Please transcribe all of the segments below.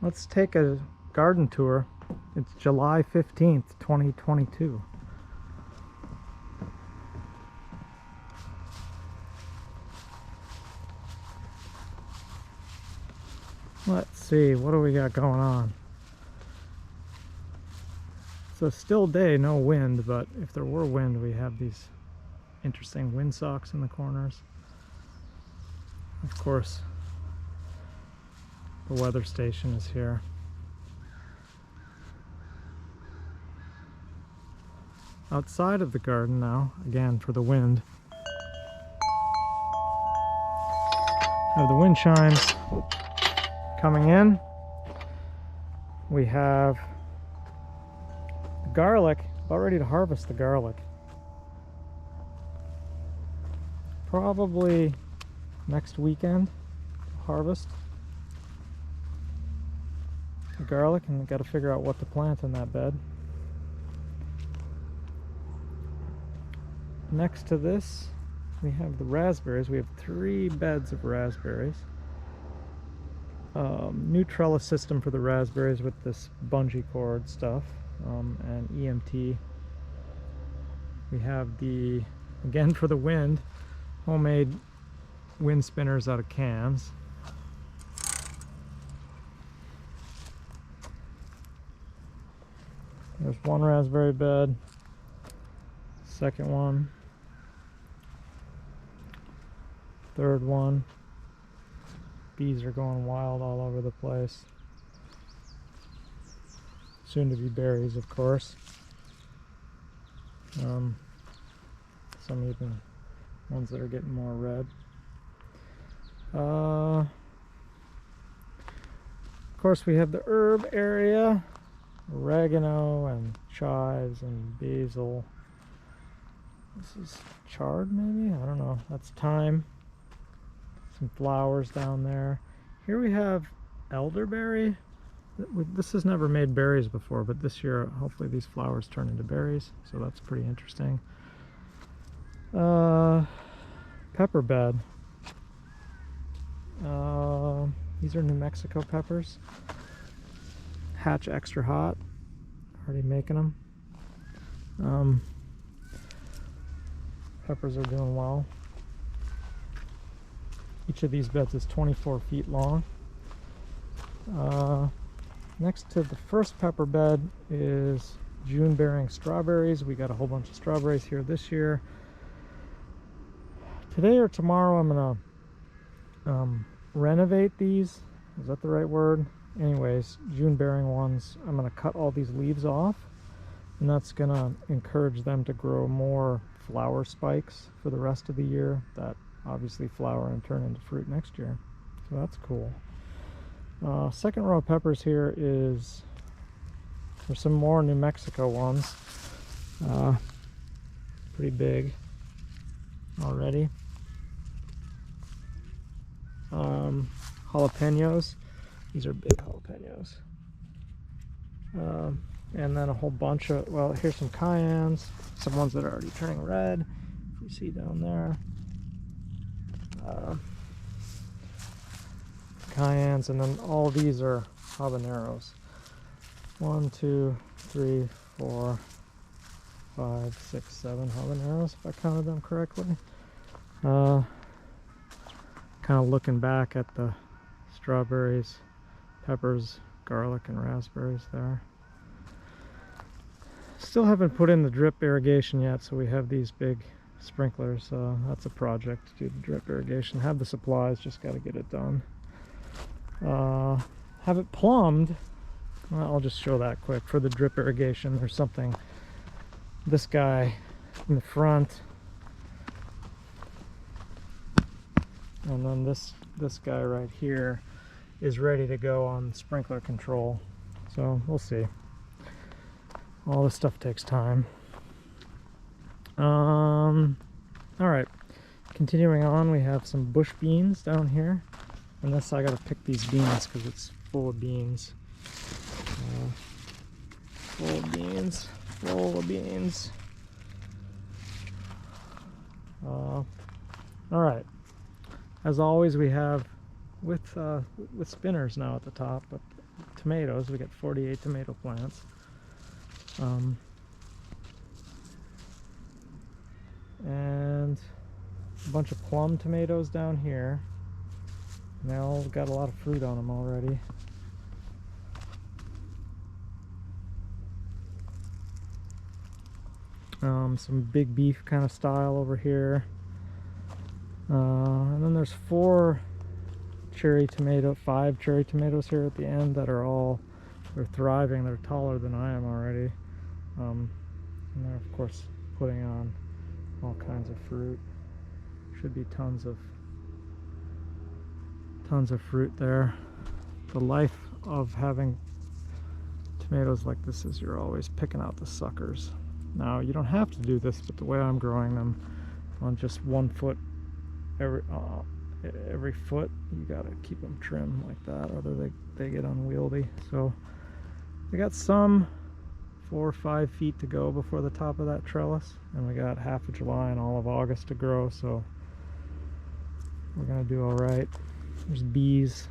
Let's take a garden tour. It's July 15th, 2022. Let's see, what do we got going on? It's a still day, no wind, but if there were wind, we have these interesting windsocks in the corners. Of course, the weather station is here. Outside of the garden now, again for the wind. Have the wind chimes coming in. We have the garlic, about ready to harvest the garlic. Probably next weekend harvest the garlic, and we've got to figure out what to plant in that bed. Next to this we have the raspberries. We have 3 beds of raspberries. New trellis system for the raspberries with this bungee cord stuff, and EMT. We have the, again for the wind, homemade wind spinners out of cans. There's one raspberry bed, second one, third one. Bees are going wild all over the place. Soon to be berries, of course. Some even ones that are getting more red. Of course, we have the herb area, oregano and chives and basil. This is chard, maybe? I don't know. That's thyme. Some flowers down there. Here we have elderberry. This has never made berries before, but this year hopefully these flowers turn into berries, so that's pretty interesting. Pepper bed. These are New Mexico peppers. Hatch extra hot. Already making them. Peppers are doing well. Each of these beds is 24 feet long. Next to the first pepper bed is June-bearing strawberries. We got a whole bunch of strawberries here this year. Today or tomorrow I'm gonna renovate these. Is that the right word? Anyways, June-bearing ones, I'm gonna cut all these leaves off, and that's gonna encourage them to grow more flower spikes for the rest of the year that obviously flower and turn into fruit next year. So that's cool. Second row of peppers here is, there's some more New Mexico ones. Pretty big already. Jalapenos. These are big jalapenos. And then a whole bunch of, well, here's some cayennes, some ones that are already turning red. You see down there. Cayennes, and then all these are habaneros. 1, 2, 3, 4, 5, 6, 7 habaneros, if I counted them correctly. Kind of looking back at the strawberries, peppers, garlic, and raspberries there. Still haven't put in the drip irrigation yet, so we have these big sprinklers. That's a project to do the drip irrigation. Have the supplies, just got to get it done. Have it plumbed. Well, I'll just show that quick. For the drip irrigation, there's something, this guy in the front, and then this guy right here is ready to go on sprinkler control. So we'll see. All this stuff takes time. All right, continuing on, we have some bush beans down here, and this, I gotta pick these beans because it's full of beans. Full of beans, full of beans. All right, as always, we have with spinners now at the top, but tomatoes. We got 48 tomato plants. And a bunch of plum tomatoes down here. And they all got a lot of fruit on them already. Some big beef kind of style over here. And then there's 5 cherry tomatoes here at the end that are all, they're thriving. They're taller than I am already. And they're of course putting on all kinds of fruit. Should be tons of fruit there. The life of having tomatoes like this is you're always picking out the suckers. Now you don't have to do this, but the way I'm growing them, on just 1 foot every foot, you gotta keep them trimmed like that, or they get unwieldy. So we got some 4 or 5 feet to go before the top of that trellis, and we got half of July and all of August to grow, so we're gonna do all right. There's bees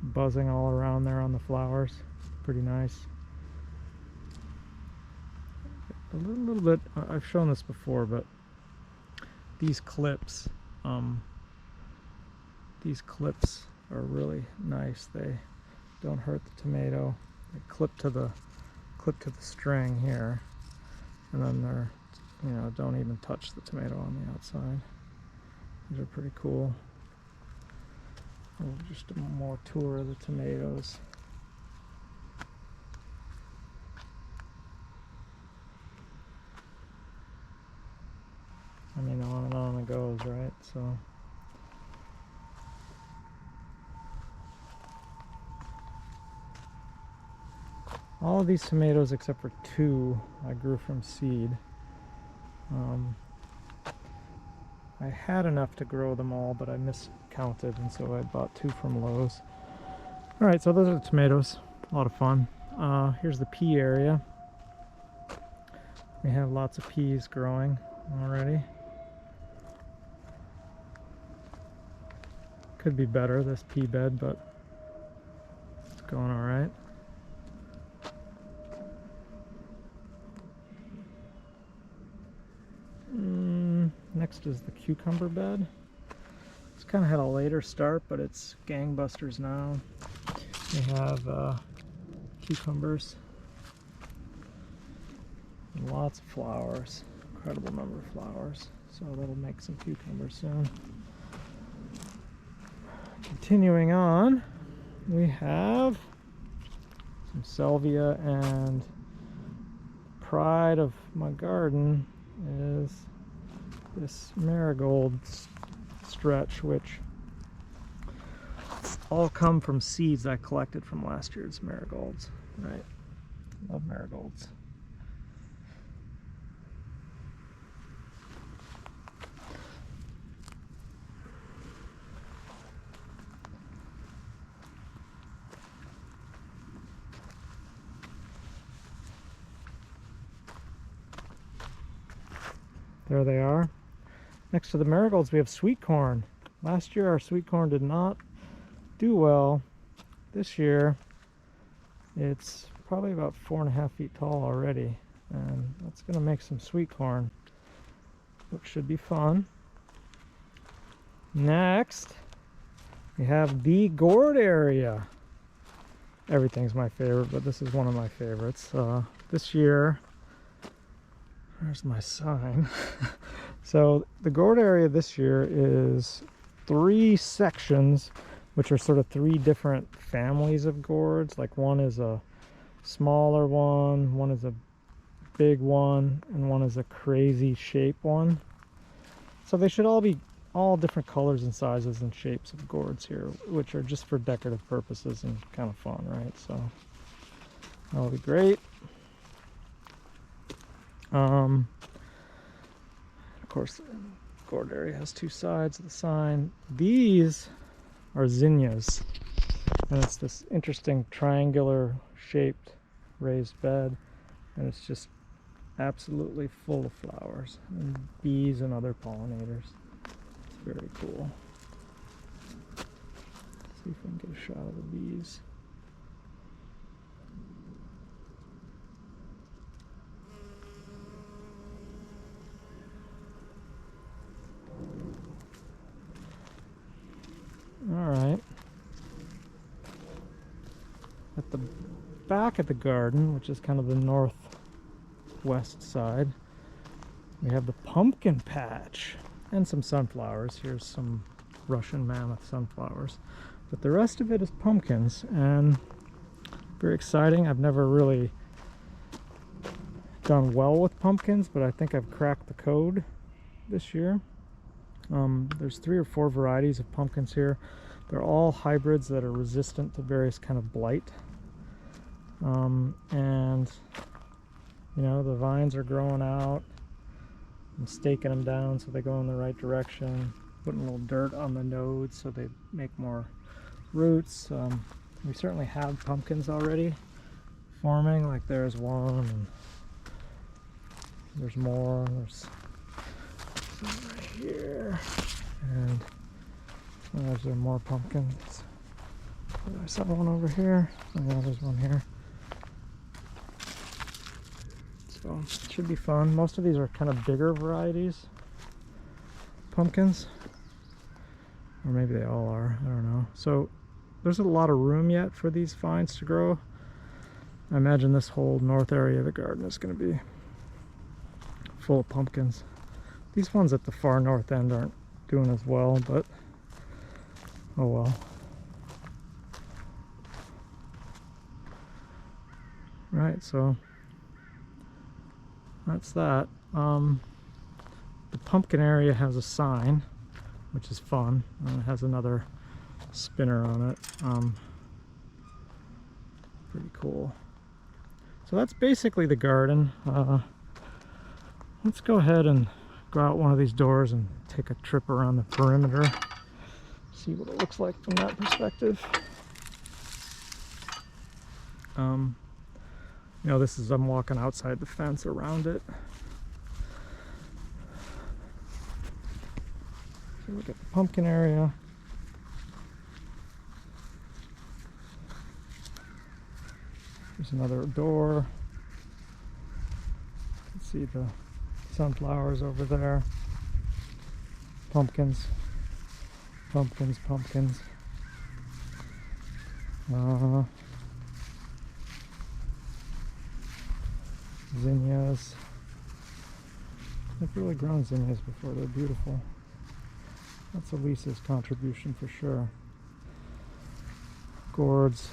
buzzing all around there on the flowers. Pretty nice. A little bit, I've shown this before, but these clips are really nice. They don't hurt the tomato. They clip to the string here, and then they're, you know, don't even touch the tomato on the outside. These are pretty cool. And just a more tour of the tomatoes. I mean, on and on it goes, right? So all of these tomatoes except for 2 I grew from seed. I had enough to grow them all, but I miscounted, and so I bought 2 from Lowe's. Alright, so those are the tomatoes. A lot of fun. Here's the pea area. We have lots of peas growing already. Could be better, this pea bed, but it's going alright. Next is the cucumber bed. It's kind of had a later start, but it's gangbusters now. We have cucumbers. And lots of flowers. Incredible number of flowers. So that'll make some cucumbers soon. Continuing on, we have some salvia, and pride of my garden is this marigold stretch, which all come from seeds I collected from last year's marigolds. Right? Love marigolds. There they are. Next to the marigolds we have sweet corn. Last year our sweet corn did not do well. This year it's probably about 4.5 feet tall already, and that's going to make some sweet corn, which should be fun. Next we have the gourd area. Everything's my favorite, but this is one of my favorites. This year, there's my sign. So the gourd area this year is 3 sections, which are sort of 3 different families of gourds. Like one is a smaller one is a big one, and one is a crazy shape one. So they should all be all different colors and sizes and shapes of gourds here, which are just for decorative purposes and kind of fun, right? So that'll be great. Of course, the gourd area has 2 sides of the sign. These are zinnias, and it's this interesting triangular shaped raised bed, and it's just absolutely full of flowers and bees and other pollinators. It's very cool. Let's see if we can get a shot of the bees. At the back of the garden, which is kind of the northwest side, we have the pumpkin patch and some sunflowers. Here's some Russian mammoth sunflowers. But the rest of it is pumpkins, and very exciting. I've never really done well with pumpkins, but I think I've cracked the code this year. There's 3 or 4 varieties of pumpkins here. They're all hybrids that are resistant to various kind of blight. And you know, the vines are growing out. I'm staking them down so they go in the right direction, putting a little dirt on the nodes so they make more roots. We certainly have pumpkins already forming, like there's one, and there's more. There's some right here, and there's more pumpkins. I saw one over here, and yeah, there's one here. So it should be fun. Most of these are kind of bigger varieties pumpkins, or maybe they all are, I don't know. So there's a lot of room yet for these vines to grow. I imagine this whole north area of the garden is going to be full of pumpkins. These ones at the far north end aren't doing as well, but oh well. Right, so that's that. The pumpkin area has a sign, which is fun. It has another spinner on it. Pretty cool. So that's basically the garden. Let's go ahead and go out one of these doors and take a trip around the perimeter. See what it looks like from that perspective. You know, this is, I'm walking outside the fence around it. So look at the pumpkin area. There's another door. You can see the sunflowers over there. Pumpkins, pumpkins, pumpkins. Zinnias. I've really grown zinnias before. They're beautiful. That's Elisa's contribution for sure. Gourds,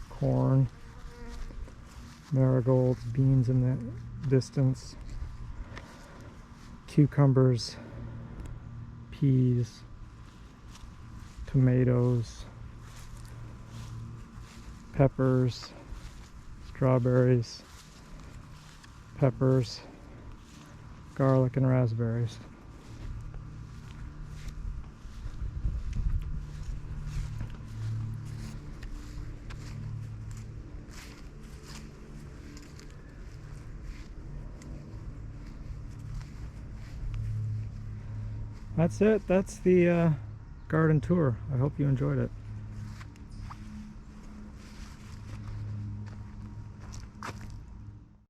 corn, marigolds, beans in the distance, cucumbers, peas, tomatoes, peppers, strawberries, peppers, garlic, and raspberries. That's it. That's the garden tour. I hope you enjoyed it.